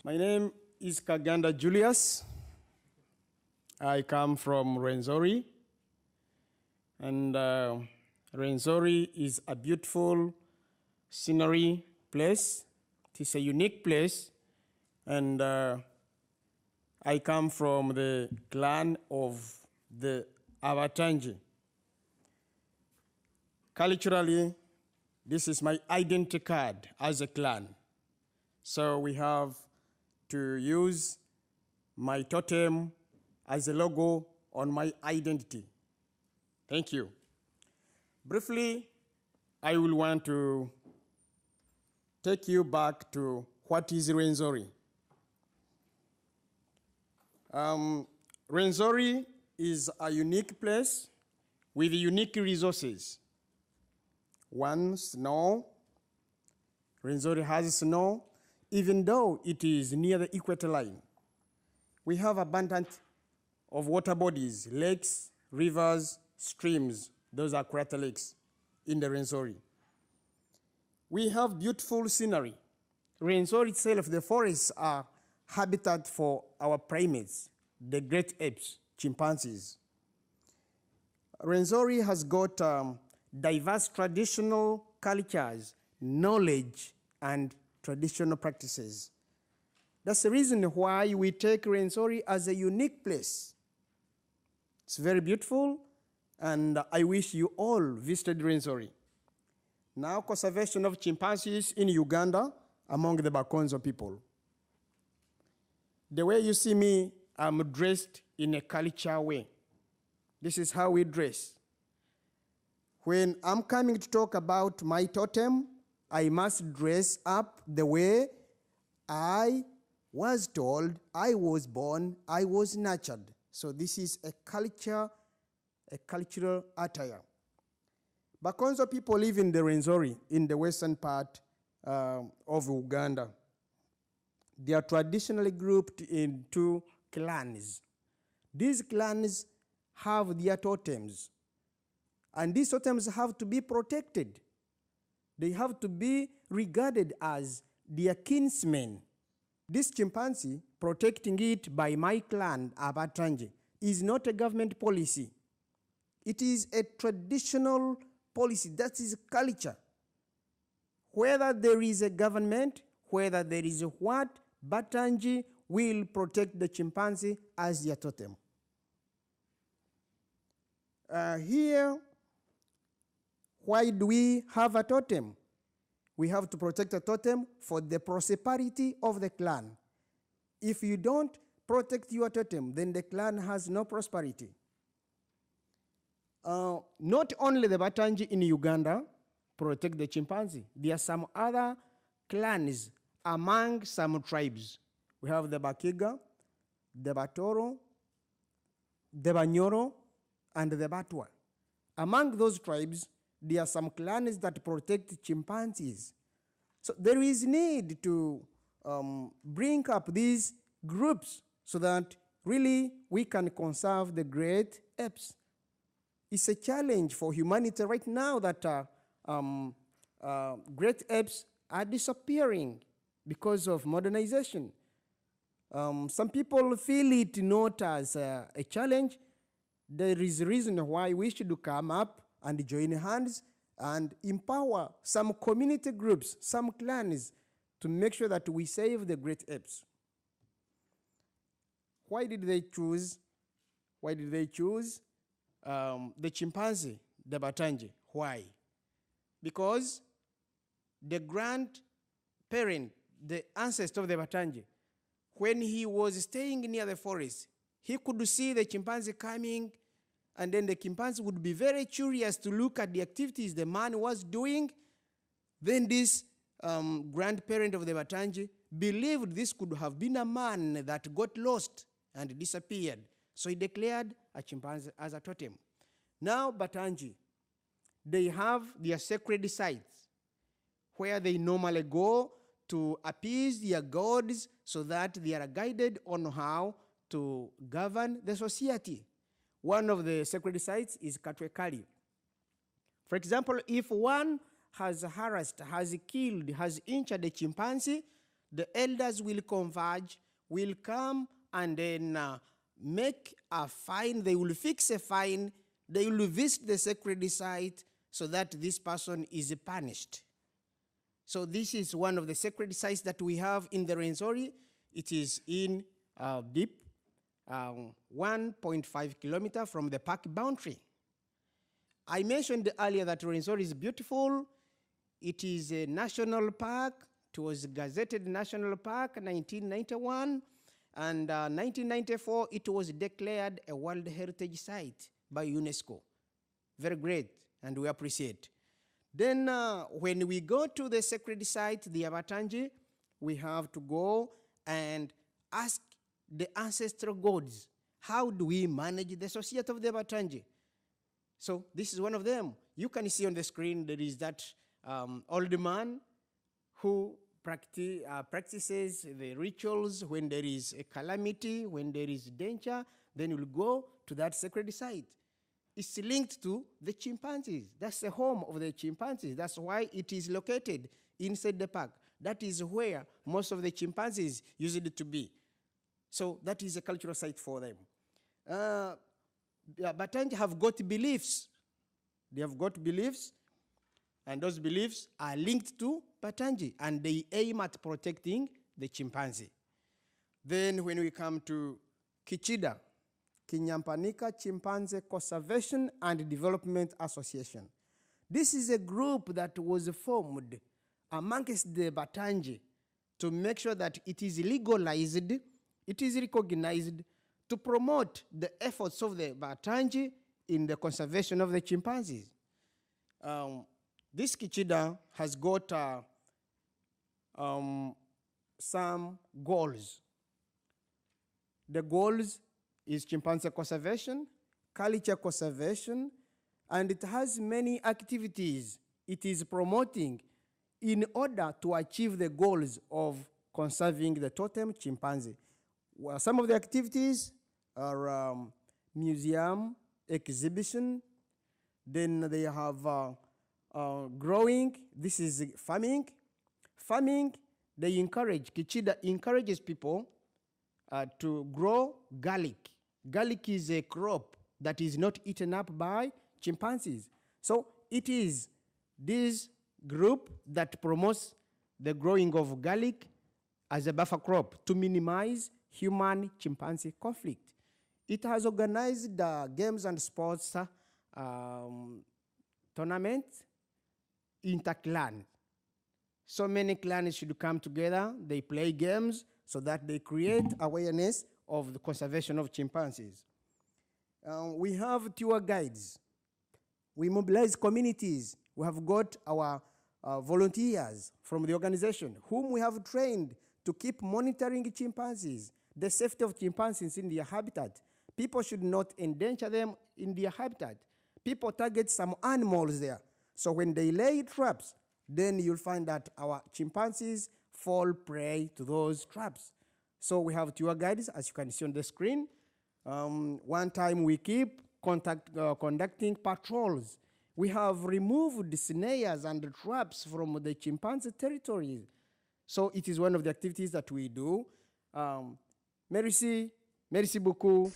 My name is Kaganda Julius. I come from Rwenzori. And Rwenzori is a beautiful scenery place. It is a unique place. And I come from the clan of the Abatanji. Culturally, this is my identity card as a clan. So we have to use my totem as a logo on my identity. Thank you. Briefly, I will want to take you back to what is Rwenzori. Rwenzori is a unique place with unique resources. One, snow. Rwenzori has snow, even though it is near the equator line. We have abundance of water bodies, lakes, rivers, streams. Those are crater lakes in the Rwenzori. We have beautiful scenery. Rwenzori itself, the forests are habitat for our primates, the great apes, chimpanzees. Rwenzori has got diverse traditional cultures, knowledge, and traditional practices. That's the reason why we take Rwenzori as a unique place. It's very beautiful, and I wish you all visited Rwenzori. Now, conservation of chimpanzees in Uganda among the Bakonzo people. The way you see me, I'm dressed in a culture way. This is how we dress. When I'm coming to talk about my totem, I must dress up the way I was told, I was born, I was nurtured. So this is a culture, a cultural attire. Bakonzo people live in the Rwenzori, in the western part of Uganda. They are traditionally grouped into clans. These clans have their totems, and these totems have to be protected. They have to be regarded as their kinsmen. This chimpanzee, protecting it by my clan, Abatanji, is not a government policy. It is a traditional policy. That is culture. Whether there is a government, whether there is a what, Batanji will protect the chimpanzee as their totem. Here, why do we have a totem? We have to protect a totem for the prosperity of the clan. If you don't protect your totem, then the clan has no prosperity. Not only the Batanji in Uganda protect the chimpanzee, there are some other clans among some tribes. We have the Bakiga, the Batoro, the Banyoro, and the Batwa. Among those tribes, there are some clans that protect chimpanzees. So there is need to bring up these groups so that really we can conserve the great apes. It's a challenge for humanity right now that great apes are disappearing because of modernization. Some people feel it not as a challenge. There is a reason why we should come up and join hands and empower some community groups, some clans, to make sure that we save the great apes. Why did they choose? Why did they choose the chimpanzee, the Batanji? Why? Because the grandparent, the ancestor of the Batanji, when he was staying near the forest, he could see the chimpanzee coming, and then the chimpanzee would be very curious to look at the activities the man was doing. Then this grandparent of the Batanji believed this could have been a man that got lost and disappeared. So he declared a chimpanzee as a totem. Now Batanji, they have their sacred sites where they normally go to appease their gods so that they are guided on how to govern the society. One of the sacred sites is Katwekali. For example, if one has harassed, has killed, has injured a chimpanzee, the elders will converge, will come and then make a fine. They will fix a fine. They will visit the sacred site so that this person is punished. So this is one of the sacred sites that we have in the Rwenzori. It is in deep, 1.5 kilometers from the park boundary. I mentioned earlier that Rwenzori is beautiful. It is a national park. It was gazetted National Park in 1991. And 1994, it was declared a World Heritage Site by UNESCO. Very great, and we appreciate. Then when we go to the sacred site, the Abatangi, we have to go and ask the ancestral gods, how do we manage the society of the Abatangi? So this is one of them. You can see on the screen there is that old man who practices the rituals when there is a calamity, when there is danger, then you'll go to that sacred site. It's linked to the chimpanzees. That's the home of the chimpanzees. That's why it is located inside the park. That is where most of the chimpanzees used to be. So that is a cultural site for them. Batangi have got beliefs. They have got beliefs, and those beliefs are linked to Batangi, and they aim at protecting the chimpanzee. Then when we come to KICHIDA, Kinyampanika Chimpanzee Conservation and Development Association. This is a group that was formed amongst the Batangi to make sure that it is legalized, it is recognized, to promote the efforts of the Batangi in the conservation of the chimpanzees. This KICHIDA has got some goals. The goals is chimpanzee conservation, culture conservation, and it has many activities it is promoting in order to achieve the goals of conserving the totem chimpanzee. Well, some of the activities are museum, exhibition, then they have growing, this is farming. Farming, they encourage, KICHIDA encourages people to grow garlic. Garlic is a crop that is not eaten up by chimpanzees. So it is this group that promotes the growing of garlic as a buffer crop to minimize human-chimpanzee conflict. It has organized games and sports tournaments, inter-clan. So many clans should come together, they play games so that they create awareness of the conservation of chimpanzees. We have tour guides. We mobilize communities. We have got our volunteers from the organization whom we have trained to keep monitoring chimpanzees, the safety of chimpanzees in their habitat. People should not endanger them in their habitat. People target some animals there. So when they lay traps, then you'll find that our chimpanzees fall prey to those traps. So we have tour guides, as you can see on the screen. One time we keep conducting patrols. We have removed the snares and the traps from the chimpanzee territories. So it is one of the activities that we do. Merci beaucoup.